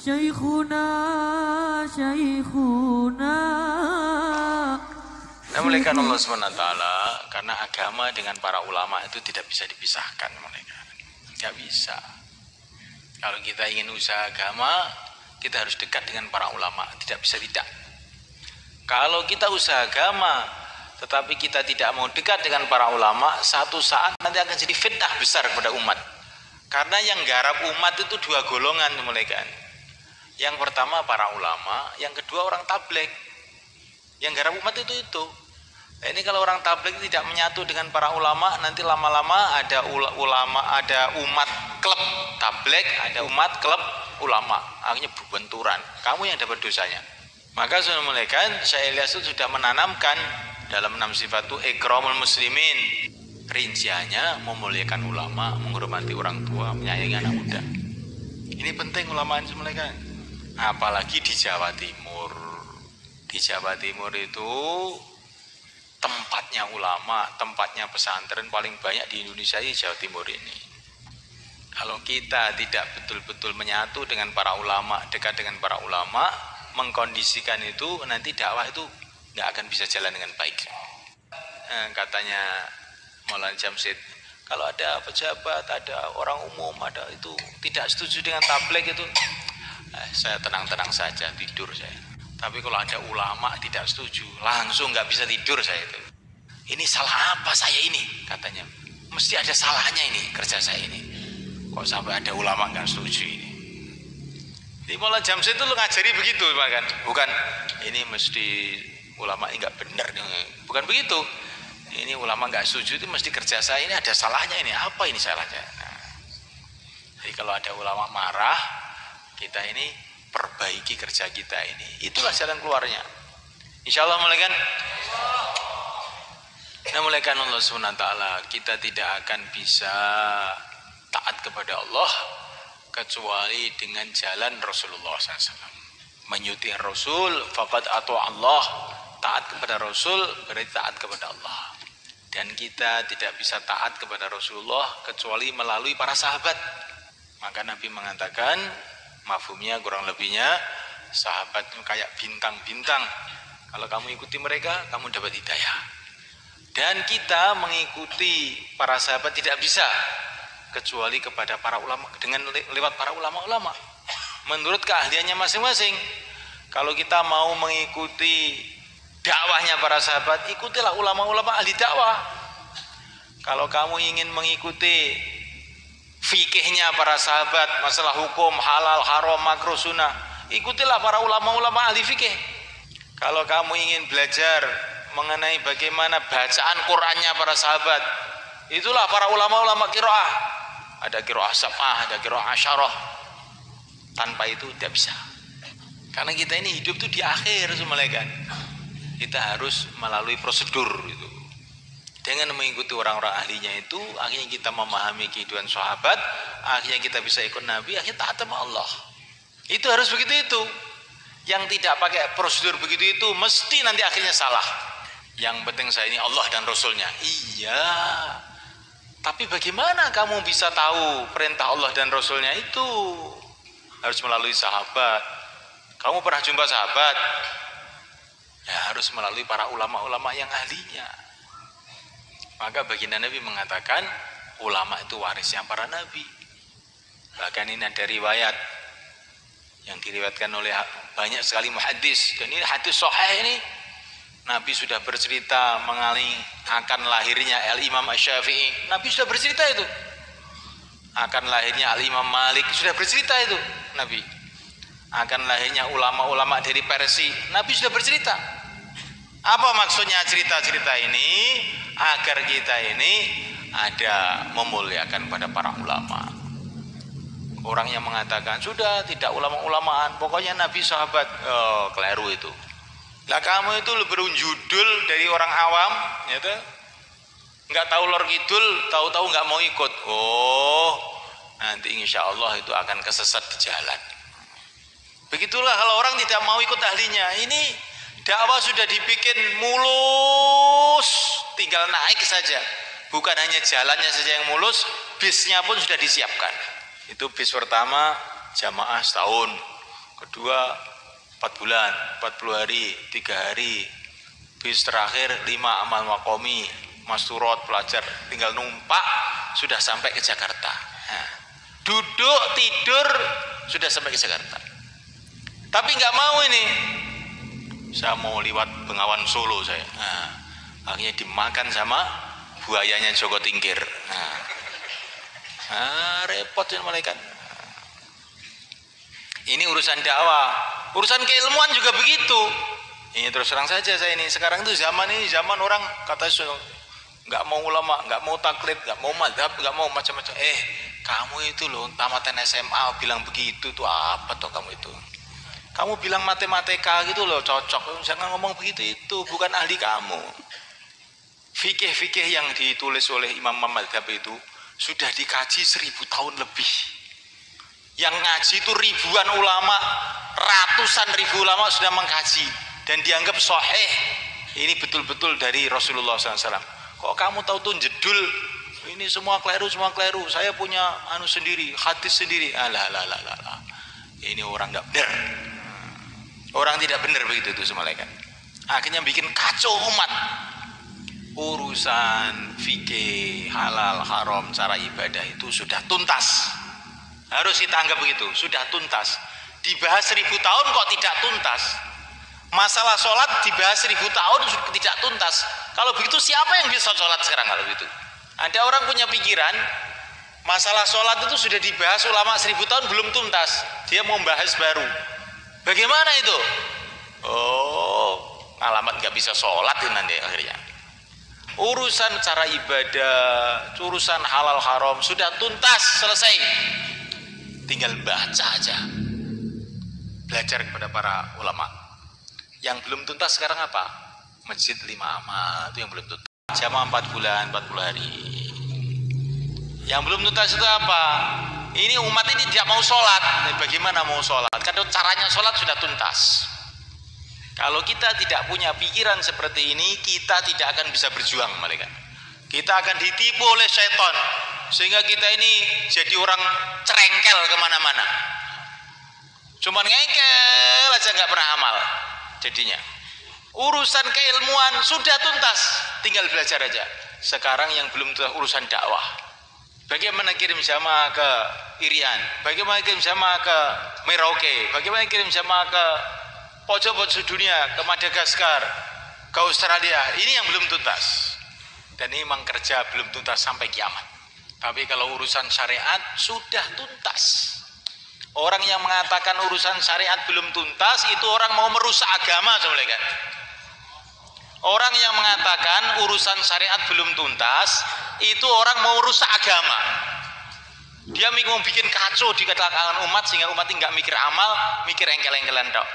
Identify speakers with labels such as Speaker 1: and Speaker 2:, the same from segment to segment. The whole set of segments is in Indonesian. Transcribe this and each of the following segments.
Speaker 1: Syekhuna, Syekhuna.
Speaker 2: Namuliakan Allah SWT, karena agama dengan para ulama itu tidak bisa dipisahkan mereka. Tidak bisa. Kalau kita ingin usaha agama, kita harus dekat dengan para ulama. Tidak bisa tidak. Kalau kita usaha agama, tetapi kita tidak mau dekat dengan para ulama, satu saat nanti akan jadi fitnah besar kepada umat. Karena yang garap umat itu dua golongan mereka. Yang pertama para ulama, yang kedua orang tabligh. Yang garap umat itu. Nah, ini kalau orang tabligh tidak menyatu dengan para ulama, nanti lama-lama ada ulama, ada umat klub tabligh, ada umat klub ulama. Akhirnya berbenturan. Kamu yang dapat dosanya. Maka sunnah malaikat Syekh Ilyas itu sudah menanamkan dalam 6 sifat itu ikramul muslimin. Rinciannya memuliakan ulama, menghormati orang tua, menyayangi anak muda. Ini penting ulama ini malaikat. Apalagi di Jawa Timur. Di Jawa Timur itu tempatnya ulama, tempatnya pesantren paling banyak di Indonesia di Jawa Timur ini. Kalau kita tidak betul-betul menyatu dengan para ulama, dekat dengan para ulama, mengkondisikan itu, nanti dakwah itu nggak akan bisa jalan dengan baik. Katanya Maulana Jamsid, kalau ada pejabat, ada orang umum, ada itu tidak setuju dengan tabligh itu, saya tenang-tenang saja, tidur saya. Tapi kalau ada ulama tidak setuju, langsung nggak bisa tidur saya itu. Ini salah apa saya ini? Katanya, mesti ada salahnya ini kerja saya ini. Kok sampai ada ulama nggak setuju ini? Di Maulana Jamsid itu lu ngajari begitu, kan? Bukan ini mesti ulama ini nggak benar, bukan begitu. Ini ulama nggak setuju itu mesti kerja saya ini ada salahnya ini. Apa ini salahnya? Nah, jadi kalau ada ulama marah, kita ini perbaiki kerja kita ini. Itulah jalan keluarnya. Insya Allah mulaikan. Nah, mulaikan Allah SWT, kita tidak akan bisa taat kepada Allah kecuali dengan jalan Rasulullah SAW. Menyuti Rasul, faqad ata Allah. Taat kepada Rasul berarti taat kepada Allah. Dan kita tidak bisa taat kepada Rasulullah kecuali melalui para sahabat. Maka Nabi mengatakan, mafhumnya kurang lebihnya, sahabat itu kayak bintang-bintang. Kalau kamu ikuti mereka, kamu dapat hidayah. Dan kita mengikuti para sahabat tidak bisa kecuali kepada para ulama, dengan lewat para ulama-ulama. Menurut keahliannya masing-masing. Kalau kita mau mengikuti dakwahnya para sahabat, ikutilah ulama-ulama ahli dakwah. Kalau kamu ingin mengikuti fikihnya para sahabat, masalah hukum, halal, haram, makruh, sunnah, ikutilah para ulama-ulama ahli fikih. Kalau kamu ingin belajar mengenai bagaimana bacaan Qur'annya para sahabat, itulah para ulama-ulama qiraah. Ada qiraah sab'ah, ada qiraah asyarah. Tanpa itu tidak bisa. Karena kita ini hidup itu di akhir semalekan. Kita harus melalui prosedur itu. Dengan mengikuti orang-orang ahlinya itu, akhirnya kita memahami kehidupan sahabat, akhirnya kita bisa ikut Nabi, akhirnya taat sama Allah. Itu harus begitu itu. Yang tidak pakai prosedur begitu itu, mesti nanti akhirnya salah. Yang penting saya ini Allah dan Rasulnya. Iya. Tapi bagaimana kamu bisa tahu perintah Allah dan Rasulnya itu? Harus melalui sahabat. Kamu pernah jumpa sahabat? Ya, harus melalui para ulama-ulama yang ahlinya. Maka baginda Nabi mengatakan ulama itu warisnya para nabi. Bahkan ini ada riwayat yang diriwayatkan oleh banyak sekali muhaddis. Dan ini hadis sahih ini. Nabi sudah bercerita mengenai akan lahirnya Al-Imam Asy-Syafi'i. Nabi sudah bercerita itu. Akan lahirnya Al-Imam Malik, sudah bercerita itu Nabi. Akan lahirnya ulama-ulama dari Persia, Nabi sudah bercerita. Apa maksudnya cerita-cerita ini? Agar kita ini ada memuliakan pada para ulama. Orang yang mengatakan sudah tidak ulama-ulamaan, pokoknya Nabi sahabat, keliru itu. Lah kamu itu lebih judul dari orang awam, gitu. Nggak tahu lor kidul, tahu-tahu nggak mau ikut. Oh, nanti insya Allah itu akan kesesat di jalan. Begitulah kalau orang tidak mau ikut ahlinya. Ini dakwah sudah dibikin mulus, tinggal naik saja. Bukan hanya jalannya saja yang mulus, bisnya pun sudah disiapkan. Itu bis pertama jamaah setahun, kedua 4 bulan, 40 hari, 3 hari, bis terakhir 5 amal makomi, masturot, pelajar, tinggal numpak sudah sampai ke Jakarta. Nah, duduk tidur sudah sampai ke Jakarta. Tapi nggak mau ini, saya mau lewat Bengawan Solo saya. Nah, akhirnya dimakan sama buayanya Joko Tingkir. Repot ya malaikat. Ini urusan dakwah, urusan keilmuan juga begitu. Ini terus terang saja saya ini sekarang itu zaman orang kata nggak mau ulama, nggak mau taklid, nggak mau mazhab, nggak mau macam-macam. Kamu itu loh tamatan SMA bilang begitu tuh apa toh kamu itu? Kamu bilang matematika gitu loh cocok, jangan ngomong begitu, itu bukan ahli kamu. Fikih-fikih yang ditulis oleh imam-imam mazhab itu sudah dikaji 1000 tahun lebih. Yang ngaji itu ribuan ulama, ratusan ribu ulama sudah mengkaji dan dianggap sahih. Ini betul-betul dari Rasulullah SAW. Kok kamu tahu tuh jedul ini semua keliru, saya punya anu sendiri, hadis sendiri. Alah. Ini orang nggak benar. Orang tidak benar begitu itu malaikat. Akhirnya bikin kacau umat. Urusan fikih, halal, haram, cara ibadah itu sudah tuntas. Harus kita anggap begitu, sudah tuntas. Dibahas 1000 tahun kok tidak tuntas. Masalah sholat dibahas 1000 tahun tidak tuntas. Kalau begitu siapa yang bisa sholat sekarang kalau begitu? Ada orang punya pikiran masalah sholat itu sudah dibahas ulama 1000 tahun belum tuntas. Dia mau bahas baru. Bagaimana itu? Oh, alamat nggak bisa sholat ini nanti akhirnya. Urusan cara ibadah, urusan halal haram sudah tuntas, selesai. Tinggal baca aja. Belajar kepada para ulama. Yang belum tuntas sekarang apa? Masjid 5 amal itu yang belum tuntas. Jamaah 4 bulan, 40 hari. Yang belum tuntas itu apa? Ini umat ini tidak mau sholat. Bagaimana mau sholat? Karena caranya sholat sudah tuntas. Kalau kita tidak punya pikiran seperti ini, kita tidak akan bisa berjuang mereka. Kita akan ditipu oleh syaitan, sehingga kita ini jadi orang cerengkel kemana-mana. Cuman ngengkel aja nggak pernah amal. Jadinya urusan keilmuan sudah tuntas, tinggal belajar aja. Sekarang yang belum tuntas urusan dakwah. Bagaimana kirim jamaah ke Irian, bagaimana kirim jamaah ke Merauke, bagaimana kirim jamaah ke pojok-pojok dunia, ke Madagaskar, ke Australia. Ini yang belum tuntas. Dan ini memang kerja belum tuntas sampai kiamat. Tapi kalau urusan syariat sudah tuntas. Orang yang mengatakan urusan syariat belum tuntas itu orang mau merusak agama, saudara. Orang yang mengatakan urusan syariat belum tuntas itu orang mau merusak agama. Dia mau bikin kacau di kalangan umat sehingga umat ini nggak mikir amal, mikir engkel-engkelan tok.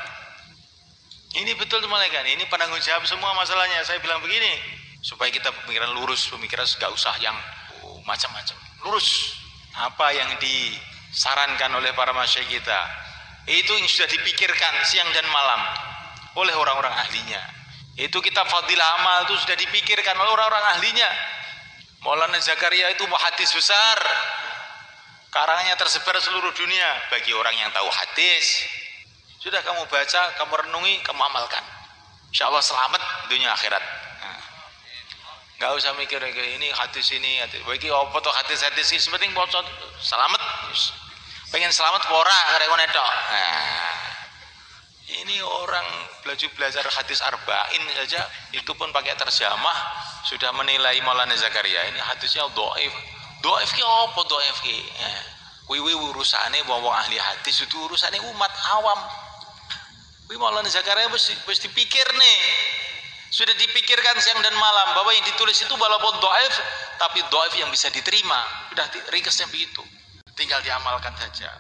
Speaker 2: Ini betul malaikat. Ini penanggung jawab semua masalahnya. Saya bilang begini supaya kita pemikiran lurus, pemikiran nggak usah yang macam-macam. Lurus. Apa yang disarankan oleh para masyayikh kita itu yang sudah dipikirkan siang dan malam oleh orang-orang ahlinya. Itu kitab Fadilah Amal itu sudah dipikirkan oleh orang-orang ahlinya. Maulana Zakaria itu muhaddis besar, karangannya tersebar seluruh dunia. Bagi orang yang tahu hadis, sudah kamu baca, kamu renungi, kamu amalkan, insya Allah selamat dunia akhirat. Nggak usah mikir ini hadis ini, bagi apa tuh hadis-hadis ini, sepenting selamat. Pengen selamat pora karena itu. Ini orang belajar hadis arba'in saja itu pun pakai terjemah sudah menilai Maulana Zakaria ini hadisnya dhaif. Dhaif ki apa dhaif ki? Kuwi urusane wong ahli hadis itu urusane umat awam. Kuwi Maulana Zakaria wis dipikir nih. Sudah dipikirkan siang dan malam bahwa yang ditulis itu walaupun dhaif tapi dhaif yang bisa diterima. Sudah ringkasnya begitu. Tinggal diamalkan saja.